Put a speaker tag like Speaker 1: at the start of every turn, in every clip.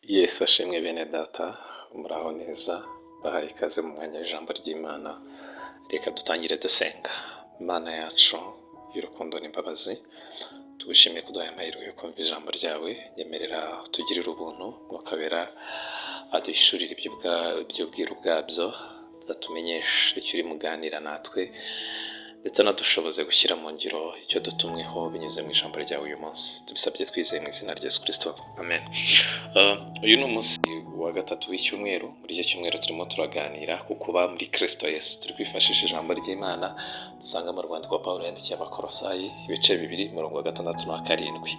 Speaker 1: Yesu ashimwe bene data, muraho neza, bahaye ikaze mu mwanya w'ijambo ry'Imana. Reka dutangire dusenga. Mana yacu y'urukundo n'imbabazi, tugushimiye kuduha amahirwe yo kumva ijambo ryawe. Nyemerera tugirire ubuntu, Mwuka Wera aduhishurire iby'ubwiru bwabyo, atumenyeshe icyo uri muganira natwe, ndetse anadushoboze gushyira mu ngiro icyo dutumweho binyuze mu ijambo ryawe uyu munsi. Tubisabye twizeye mu izina rya Yesu Kristo, amen. Uyu ni umunsi wa gatatu w'icyumweru. Muri icyo cyumweru turimo turaganira ku kuba muri Kristo Yesu. Turi kwifashisha ijambo ry'Imana dusanga mu rwandiko Pawulo yandikiye Abakolosayi, ibice 2, umurongo wa 6 n'uwa 7.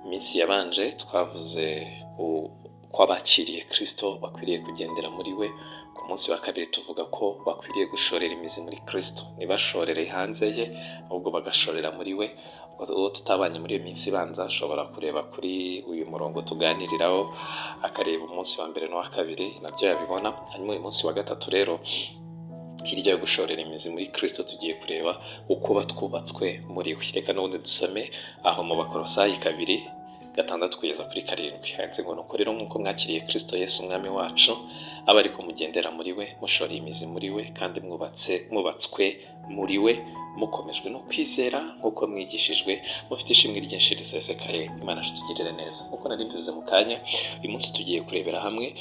Speaker 1: Iminsi yabanje twavuze ko abakiriye Kristo bakwiriye kugendera muri we. Ku munsi wa kabiri tuvuga ko bakwiriye gushorera imizi muri Kristo, ntibashorere hanze ye, ahubwo bagashorera muri we. Uwo tutabanye muri iyo minsi ibanza ashobora kureba kuri uyu murongo tuganiriraho, akareba umunsi wa mbere n'uwa kabiri, nabyo yabibona. Hanyuma uyu munsi wa gatatu rero, hirya yo gushorera imizi muri Kristo, tugiye kureba uko twubatswe muri we. Reka n'ubundi dusome aho mu Bakolosayi 2:6 kugeza kuri 7. Handitse ngo, nuko rero nk'uko mwakiriye Kristo Yesu umwami wacu, aba ariko mugendera muri we, mushoreye imizi muri we, kandi mwubatswe muri we, mukomejwe no kwizera nk'uko mwigishijwe, mufite ishimwe ryinshi risesekaye. Imana itugirire neza. Nk'uko nari mbivuze mu kanya, uyu munsi tugiye kurebera hamwe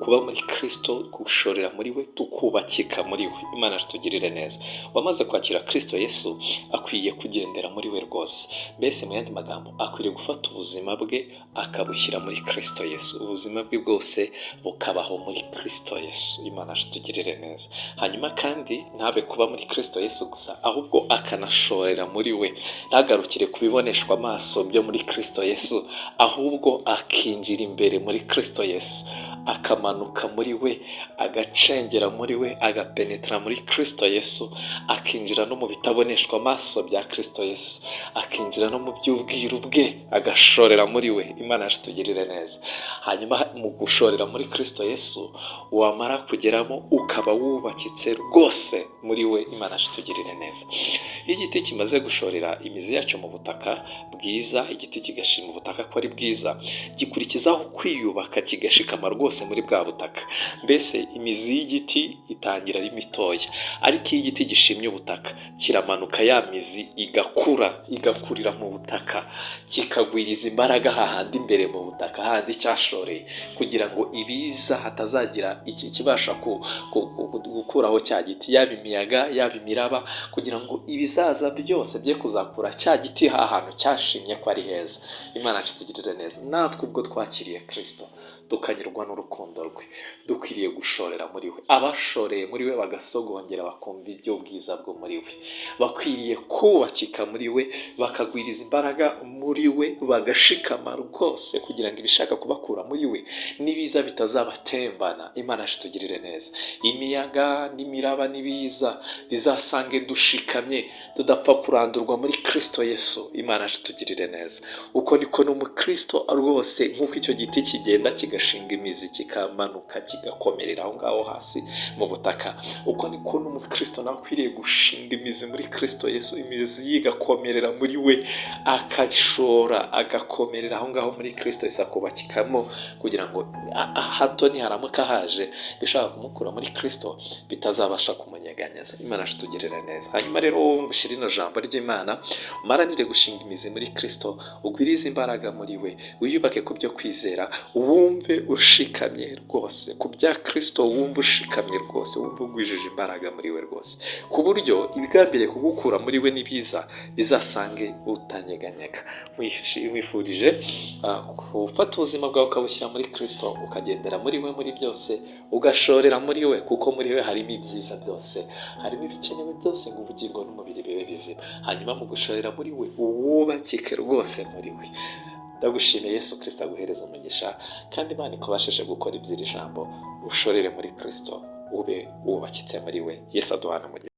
Speaker 1: kuba muri Kristo, gushorera muri we, tukubakika muri we. Imana itugirire neza. Wamaze kwakira Kristo Yesu akwiye kugendera muri we rwose. Mbese mu yandi magambo, akwiriye gufata ubuzima bwe akabushyira muri Kristo Yesu. Ubuzima bwe bwose bukabaho muri Kristo Yesu. Imana itugirire neza. Hanyuma kandi ntabe kuba muri Kristo Yesu gusa, ahubwo akanashorera muri we. Ntagarukire kubiboneshwa amaso byo muri Kristo Yesu, ahubwo akinjira imbere muri Kristo Yesu, akamanuka muri we, agacengera muri we, agapenetra muri Kristo Yesu, akinjira no mu bitaboneshwa amaso bya Kristo Yesu, akinjira no mu by'ubwiru bwe, agashorera muri we. Imana itugirire neza. Hanyuma mu gushorera muri Kristo Yesu, wamara kugeramo ukaba wubakitse rwose muri we. Imana itugirire neza. Iyo igiti kimaze gushorera imizi yacyo mu butaka bwiza, igiti kigashima ubutaka ko ari bwiza, gikurikizaho kwiyubaka kigashikama rwose muri bwa butaka. Mbese imizi y'igiti itangira ari mitoya, ariko iyo igiti gishimye ubutaka kiramanuka, ya mizi igakurira mu butaka, kikagwiriza imbaraga hahandi imbere mu butaka, hahandi cyashoreye, kugira ngo ibiza hatazagira iki kibasha gukuraho cya giti, yaba imiyaga yaba imiraba, kugira ngo ibizaza byose bye kuzakura cya giti ahantu cyashimye ko ari heza. Imana itugirire neza. Natwe ubwo twakiriye Kristo tukanyurwa n'urukundo rwe, dukwiriye gushorera muri we. Abashoreye muri we bagasogongera bakumva ibyo bwiza bwo muri we, bakwiriye kubakika muri we, bakagwiriza imbaraga muri we, bagashikama rwose, kugira ngo ibishaka kubakura muri we n'ibiza bitazabatembana. Imana itugirire neza. Imiyaga n'imiraba n'ibiza bizasange dushikamye, tudapfa kurandurwa muri Kristo Yesu. Imana itugirire neza. Uko niko n'umukristo rwose, nk'uko icyo giti kigenda kigashinga imizi, kikamanuka kigakomerera aho ngaho hasi mu butaka, uko niko n'umukristo nawe akwiriye gushinga imizi muri Kristo Yesu, imizi yigakomerera muri we, akashora agakomerera aho ngaho muri Kristo Yesu, akubakikamo, kugira ngo hato niharamuka haje bishaka kumukura muri Kristo bitazabasha kumunyeganyeza. Imana itugirire neza. Hanyuma rero ushyire ino jambo ry'Imana, umaranire gushinga imizi muri Kristo, ugwirize imbaraga muri we, wiyubake ku byo kwizera, wumve ushikamye rwose ku bya Kristo, wumve ushikamye rwose, wumve ugwijije imbaraga muri we rwose, ku buryo ibigambiriye kugukura muri we n'ibiza bizasange utanyeganyega. Mwifurije gufata ubuzima bwawe ukabushyira muri Kristo, ukagendera muri we muri byose, ugashorera muri we, kuko muri we harimo ibyiza byose, harimo ibikenewe byose ngo ubugingo n'umubiri bibe bizima. Hanyuma mu gushorera muri we, uwubakike rwose muri we. Ndagushimiye Yesu Kristo aguhereza umugisha, kandi Imana ikubashije gukora iby'iri jambo. Ushorere muri Kristo, ube wubakitse muri we. Yesu aduhana umugisha.